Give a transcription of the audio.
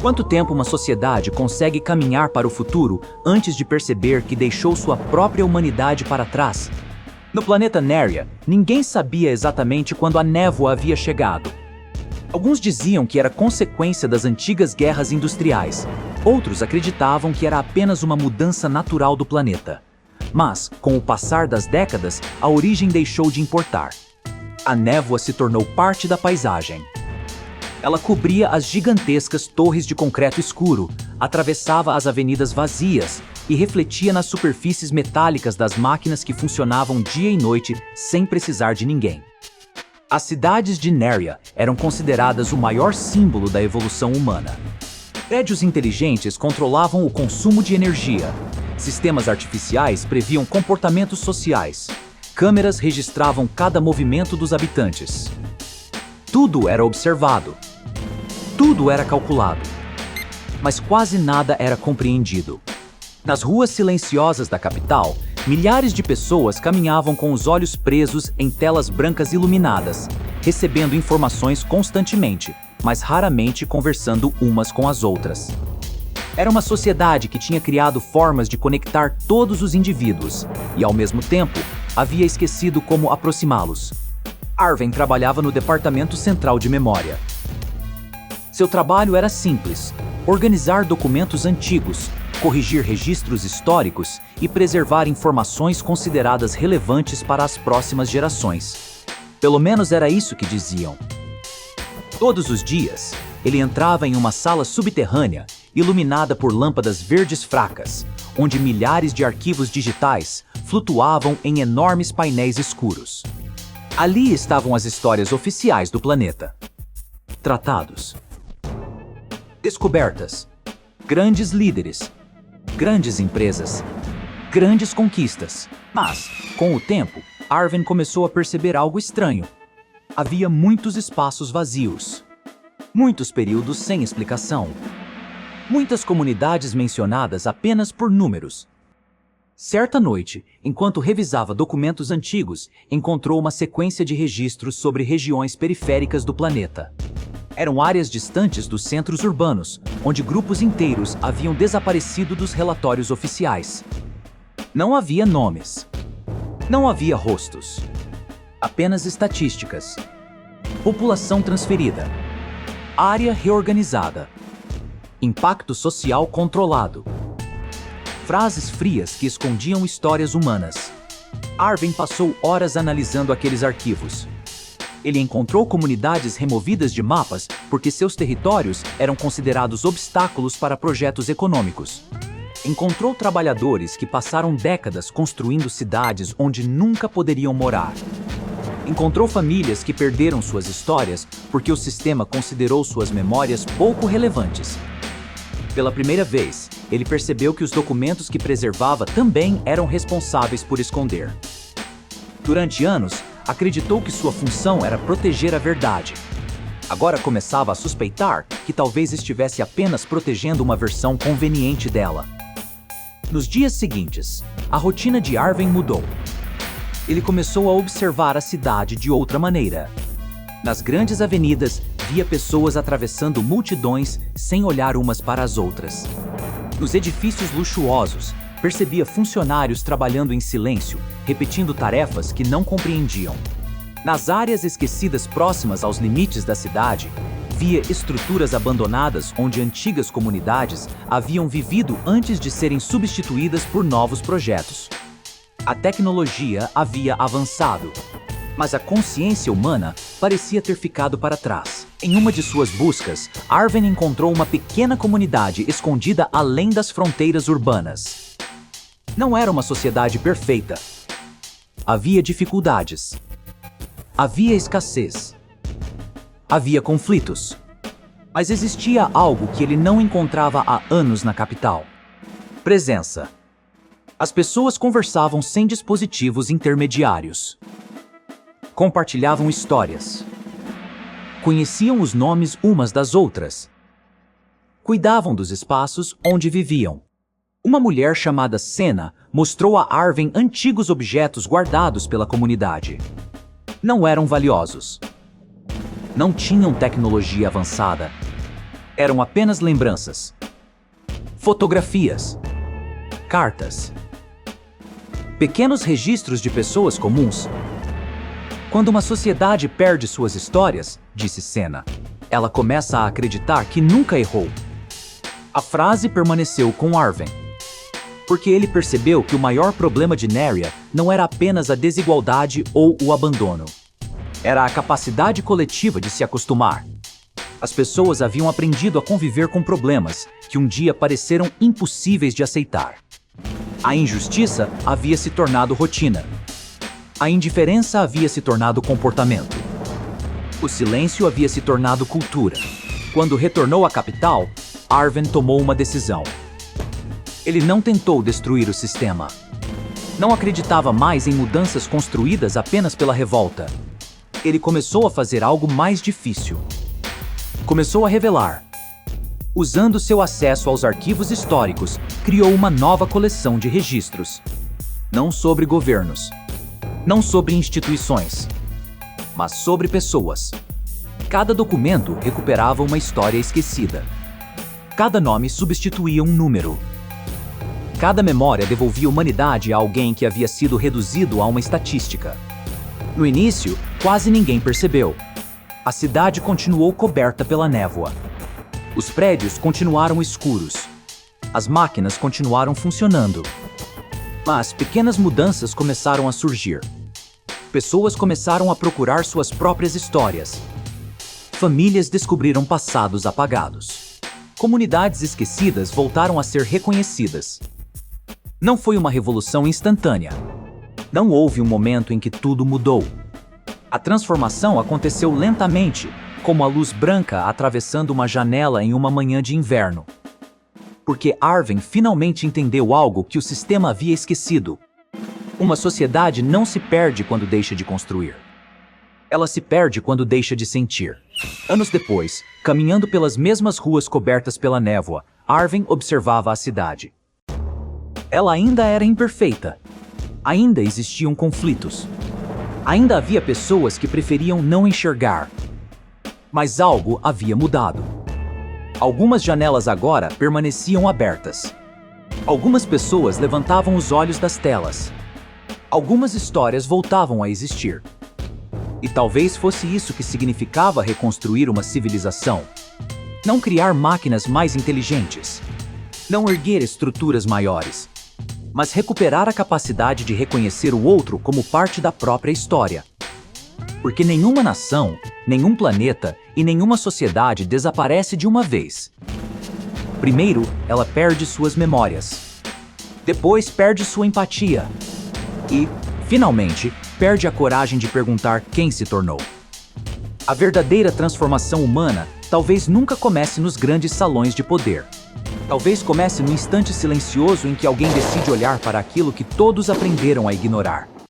Quanto tempo uma sociedade consegue caminhar para o futuro antes de perceber que deixou sua própria humanidade para trás? No planeta Neria, ninguém sabia exatamente quando a névoa havia chegado. Alguns diziam que era consequência das antigas guerras industriais. Outros acreditavam que era apenas uma mudança natural do planeta. Mas, com o passar das décadas, a origem deixou de importar. A névoa se tornou parte da paisagem. Ela cobria as gigantescas torres de concreto escuro, atravessava as avenidas vazias e refletia nas superfícies metálicas das máquinas que funcionavam dia e noite sem precisar de ninguém. As cidades de Neria eram consideradas o maior símbolo da evolução humana. Prédios inteligentes controlavam o consumo de energia. Sistemas artificiais previam comportamentos sociais. Câmeras registravam cada movimento dos habitantes. Tudo era observado. Tudo era calculado. Mas quase nada era compreendido. Nas ruas silenciosas da capital, milhares de pessoas caminhavam com os olhos presos em telas brancas iluminadas, recebendo informações constantemente, mas raramente conversando umas com as outras. Era uma sociedade que tinha criado formas de conectar todos os indivíduos e, ao mesmo tempo, havia esquecido como aproximá-los. Arven trabalhava no Departamento Central de Memória. Seu trabalho era simples: organizar documentos antigos, corrigir registros históricos e preservar informações consideradas relevantes para as próximas gerações. Pelo menos era isso que diziam. Todos os dias, ele entrava em uma sala subterrânea, iluminada por lâmpadas verdes fracas, onde milhares de arquivos digitais flutuavam em enormes painéis escuros. Ali estavam as histórias oficiais do planeta. Tratados. Descobertas. Grandes líderes. Grandes empresas. Grandes conquistas. Mas, com o tempo, Arven começou a perceber algo estranho. Havia muitos espaços vazios. Muitos períodos sem explicação. Muitas comunidades mencionadas apenas por números. Certa noite, enquanto revisava documentos antigos, encontrou uma sequência de registros sobre regiões periféricas do planeta. Eram áreas distantes dos centros urbanos, onde grupos inteiros haviam desaparecido dos relatórios oficiais. Não havia nomes. Não havia rostos. Apenas estatísticas. População transferida. Área reorganizada. Impacto social controlado. Frases frias que escondiam histórias humanas. Arven passou horas analisando aqueles arquivos. Ele encontrou comunidades removidas de mapas porque seus territórios eram considerados obstáculos para projetos econômicos. Encontrou trabalhadores que passaram décadas construindo cidades onde nunca poderiam morar. Encontrou famílias que perderam suas histórias porque o sistema considerou suas memórias pouco relevantes. Pela primeira vez, ele percebeu que os documentos que preservava também eram responsáveis por esconder. Durante anos, acreditou que sua função era proteger a verdade. Agora começava a suspeitar que talvez estivesse apenas protegendo uma versão conveniente dela. Nos dias seguintes, a rotina de Arven mudou. Ele começou a observar a cidade de outra maneira. Nas grandes avenidas, via pessoas atravessando multidões sem olhar umas para as outras. Nos edifícios luxuosos, percebia funcionários trabalhando em silêncio, repetindo tarefas que não compreendiam. Nas áreas esquecidas próximas aos limites da cidade, via estruturas abandonadas onde antigas comunidades haviam vivido antes de serem substituídas por novos projetos. A tecnologia havia avançado, mas a consciência humana parecia ter ficado para trás. Em uma de suas buscas, Arven encontrou uma pequena comunidade escondida além das fronteiras urbanas. Não era uma sociedade perfeita. Havia dificuldades. Havia escassez. Havia conflitos. Mas existia algo que ele não encontrava há anos na capital: presença. As pessoas conversavam sem dispositivos intermediários. Compartilhavam histórias. Conheciam os nomes umas das outras. Cuidavam dos espaços onde viviam. Uma mulher chamada Senna mostrou a Arven antigos objetos guardados pela comunidade. Não eram valiosos. Não tinham tecnologia avançada. eram apenas lembranças. Fotografias, cartas, pequenos registros de pessoas comuns. Quando uma sociedade perde suas histórias, disse Senna, ela começa a acreditar que nunca errou. A frase permaneceu com Arven, porque ele percebeu que o maior problema de Narnia não era apenas a desigualdade ou o abandono. Era a capacidade coletiva de se acostumar. As pessoas haviam aprendido a conviver com problemas que um dia pareceram impossíveis de aceitar. A injustiça havia se tornado rotina. A indiferença havia se tornado comportamento. O silêncio havia se tornado cultura. Quando retornou à capital, Arven tomou uma decisão. Ele não tentou destruir o sistema. Não acreditava mais em mudanças construídas apenas pela revolta. Ele começou a fazer algo mais difícil. Começou a revelar. Usando seu acesso aos arquivos históricos, criou uma nova coleção de registros. Não sobre governos, não sobre instituições, mas sobre pessoas. Cada documento recuperava uma história esquecida. Cada nome substituía um número. Cada memória devolvia humanidade a alguém que havia sido reduzido a uma estatística. No início, quase ninguém percebeu. A cidade continuou coberta pela névoa. Os prédios continuaram escuros. As máquinas continuaram funcionando. Mas pequenas mudanças começaram a surgir. Pessoas começaram a procurar suas próprias histórias. Famílias descobriram passados apagados. Comunidades esquecidas voltaram a ser reconhecidas. Não foi uma revolução instantânea. Não houve um momento em que tudo mudou. A transformação aconteceu lentamente, como a luz branca atravessando uma janela em uma manhã de inverno. Porque Arven finalmente entendeu algo que o sistema havia esquecido. Uma sociedade não se perde quando deixa de construir. Ela se perde quando deixa de sentir. Anos depois, caminhando pelas mesmas ruas cobertas pela névoa, Arven observava a cidade. Ela ainda era imperfeita. Ainda existiam conflitos. Ainda havia pessoas que preferiam não enxergar. Mas algo havia mudado. Algumas janelas agora permaneciam abertas. Algumas pessoas levantavam os olhos das telas. Algumas histórias voltavam a existir. E talvez fosse isso que significava reconstruir uma civilização. Não criar máquinas mais inteligentes. Não erguer estruturas maiores. Mas recuperar a capacidade de reconhecer o outro como parte da própria história. Porque nenhuma nação, nenhum planeta e nenhuma sociedade desaparece de uma vez. Primeiro, ela perde suas memórias. Depois, perde sua empatia. E, finalmente, perde a coragem de perguntar quem se tornou. A verdadeira transformação humana talvez nunca comece nos grandes salões de poder. Talvez comece no instante silencioso em que alguém decide olhar para aquilo que todos aprenderam a ignorar.